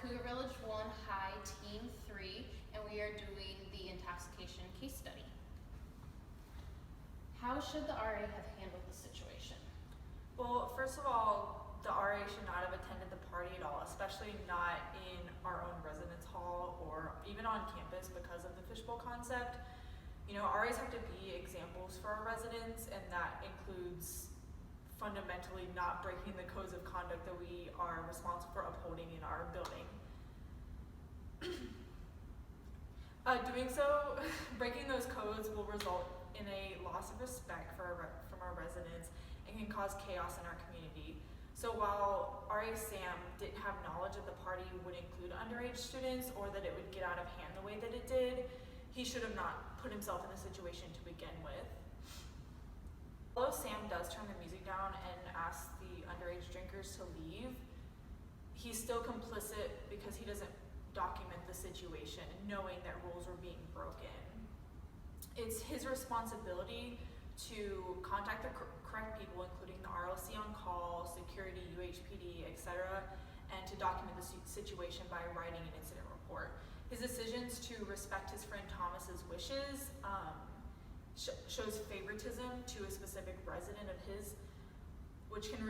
Cougar Village 1 High Team 3, and we are doing the intoxication case study. How should the RA have handled the situation? Well, first of all, the RA should not have attended the party at all, especially not in our own residence hall or even on campus because of the fishbowl concept. You know, RAs have to be examples for our residents, and that includes fundamentally not breaking the codes of conduct that we are responsible for upholding in our building. Doing so, breaking those codes will result in a loss of respect from our residents and can cause chaos in our community. So while RA Sam didn't have knowledge that the party would include underage students or that it would get out of hand the way that it did, he should have not put himself in the situation to begin with. Although Sam does turn the music down and asks the underage drinkers to leave, he's still complicit because he doesn't document the situation, knowing that rules were being broken. It's his responsibility to contact the correct people, including the RLC on call, security, UHPD, etc., and to document the situation by writing an incident report. His decisions to respect his friend Thomas's wishes shows favoritism to a specific resident of his, which can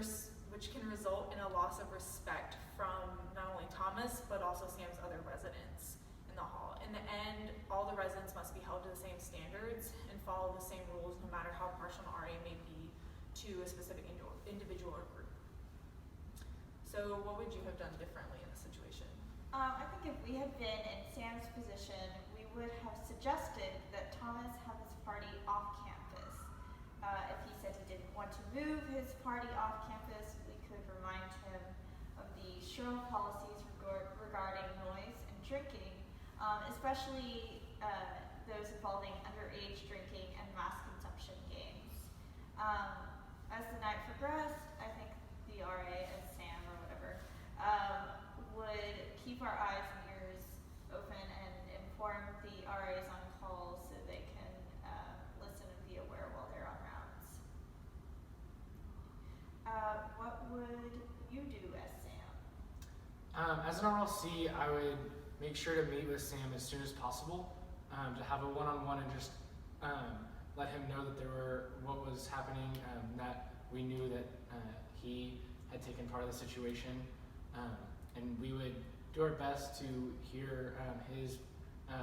result in a loss of respect from not only Thomas but also Sam's other residents in the hall. In the end, all the residents must be held to the same standards and follow the same rules, no matter how partial an RA may be to a specific individual or group. So what would you have done differently in this situation? I think if we had been in Sam's position, we would have suggested that Thomas have his party off campus. If he said he didn't want to move his party off campus, we could remind him of the Sherrill policies regarding noise and drinking, especially those involving underage drinking and mass consumption games. As the night progressed, I think the RA, as Sam or whatever, would keep our eyes and ears open and inform the RAs on call so they can listen and be aware while they're on rounds. What would you do as Sam? As an RLC, I would make sure to meet with Sam as soon as possible, to have a one-on-one and just let him know that what was happening, that we knew that he had taken part of the situation, and we would do our best to hear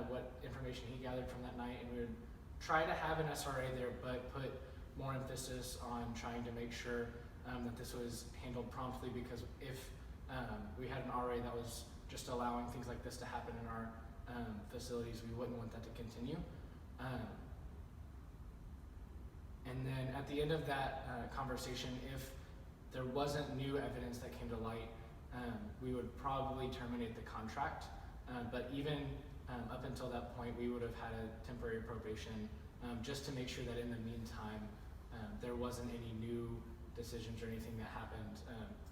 what information he gathered from that night, and we would try to have an SRA there, but put more emphasis on trying to make sure that this was handled promptly, because if we had an RA that was just allowing things like this to happen in our facilities, we wouldn't want that to continue. And then at the end of that conversation, if there wasn't new evidence that came to light, we would probably terminate the contract. But even up until that point, we would have had a temporary probation, just to make sure that in the meantime, there wasn't any new decisions or anything that happened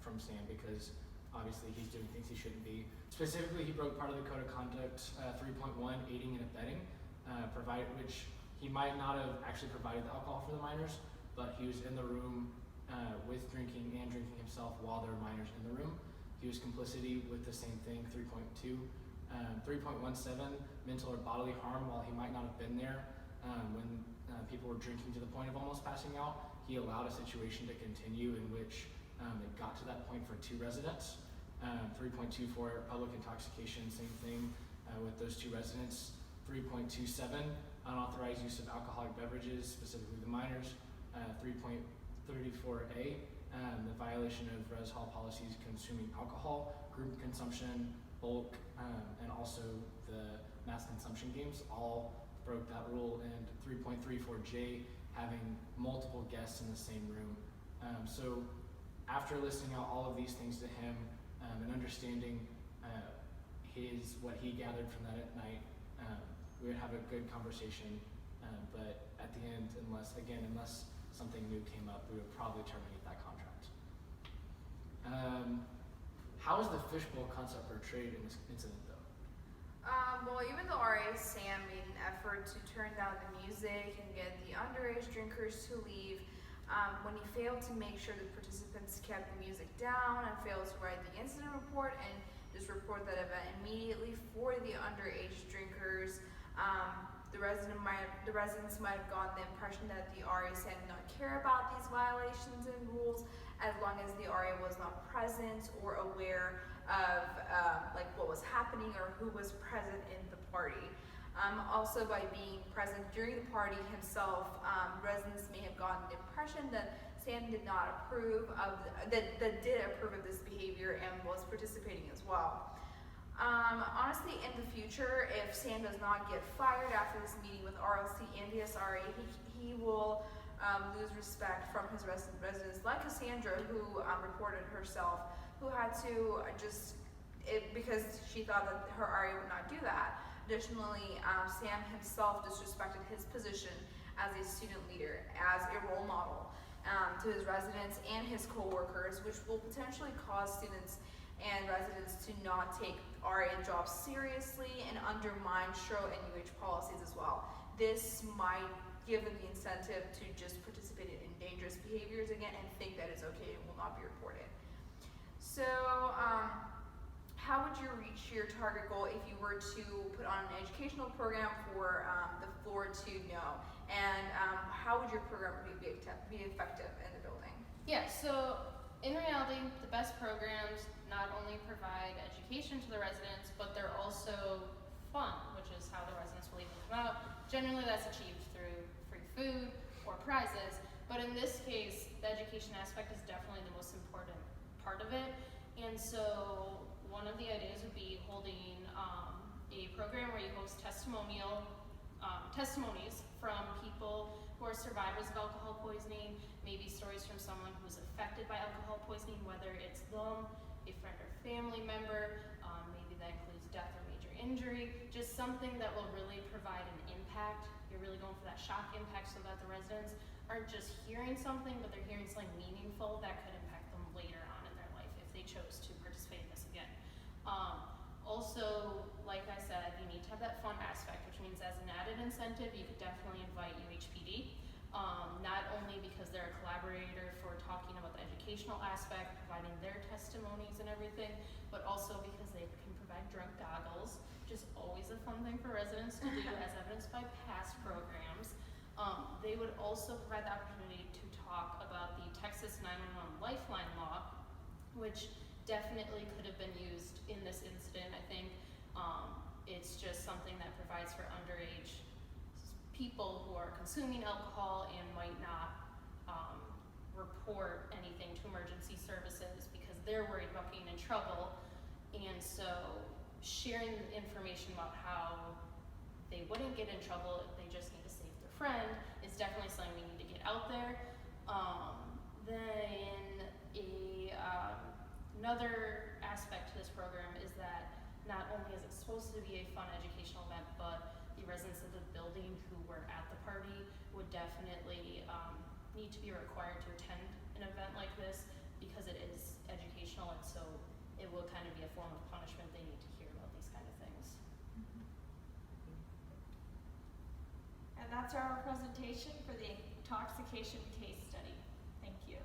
from Sam, because obviously he's doing things he shouldn't be. Specifically, he broke part of the code of conduct 3.1, aiding and abetting, which he might not have actually provided the alcohol for the minors, but he was in the room with drinking and drinking himself while there were minors in the room. He was complicity with the same thing, 3.2. 3.17, mental or bodily harm, while he might not have been there when people were drinking to the point of almost passing out. He allowed a situation to continue in which it got to that point for two residents. 3.24, public intoxication, same thing with those two residents. 3.27, unauthorized use of alcoholic beverages, specifically the minors. 3.34A, the violation of res hall policies consuming alcohol, group consumption, bulk, and also the mass consumption games all broke that rule. And 3.34J, having multiple guests in the same room. So after listing out all of these things to him and understanding what he gathered from that at night, we would have a good conversation. But at the end, unless something new came up, we would probably terminate that contract. How is the fishbowl concept portrayed in this incident, though? Well, even though RA Sam made an effort to turn down the music and get the underage drinkers to leave, when he failed to make sure the participants kept the music down and failed to write the incident report and just report that event immediately for the underage drinkers. The residents might have gotten the impression that the RA did not care about these violations and rules as long as the RA was not present or aware of like what was happening or who was present in the party. Also, by being present during the party himself, residents may have gotten the impression that Sam did not approve of that did approve of this behavior and was participating as well. Honestly, in the future, if Sam does not get fired after this meeting with RLC and the SRA, he will lose respect from his residents, like Cassandra, who reported herself, who had to because she thought that her RA would not do that. Additionally, Sam himself disrespected his position as a student leader, as a role model to his residents and his co-workers, which will potentially cause students and residents to not take RA jobs seriously and undermine SHRO and UH policies as well. This might give them the incentive to just participate in dangerous behaviors again and think that it's okay and will not be reported. So, how would you reach your target goal if you were to put on an educational program for the floor to know? And how would your program be effective in the building? Yeah, so in reality, the best programs not only provide education to the residents, but they're also fun, which is how the residents will even come out. Generally, that's achieved through free food or prizes, but in this case, the education aspect is definitely the most important part of it. And so one of the ideas would be holding a program where you host testimonies from people who are survivors of alcohol poisoning, maybe stories from someone who's affected by alcohol poisoning, whether it's them, a friend or family member, maybe that includes death or major injury, just something that will really provide an impact. You're really going for that shock impact so that the residents aren't just hearing something, but they're hearing something meaningful that could impact them later on in their life if they chose to participate in this again. Also, like I said, you need to have that fun aspect, which means as an added incentive, you could definitely invite UHPD, not only because they're a collaborator for talking about the educational aspect, providing their testimonies and everything, but also because they can provide drunk goggles, which is always a fun thing for residents to do, as evidenced by past programs. They would also provide the opportunity to talk about the Texas 911 Lifeline Law, which definitely could have been used in this incident. I think it's just something that provides for underage people who are consuming alcohol and might not report anything to emergency services because they're worried about getting in trouble. And so sharing information about how they wouldn't get in trouble if they just need to save their friend is definitely something we need to get out there. Another aspect to this program is that not only is it supposed to be a fun educational event, but the residents of the building who were at the party would definitely need to be required to attend an event like this because it is educational, and so it will kind of be a form of punishment. They need to hear about these kind of things. And that's our presentation for the intoxication case study. Thank you.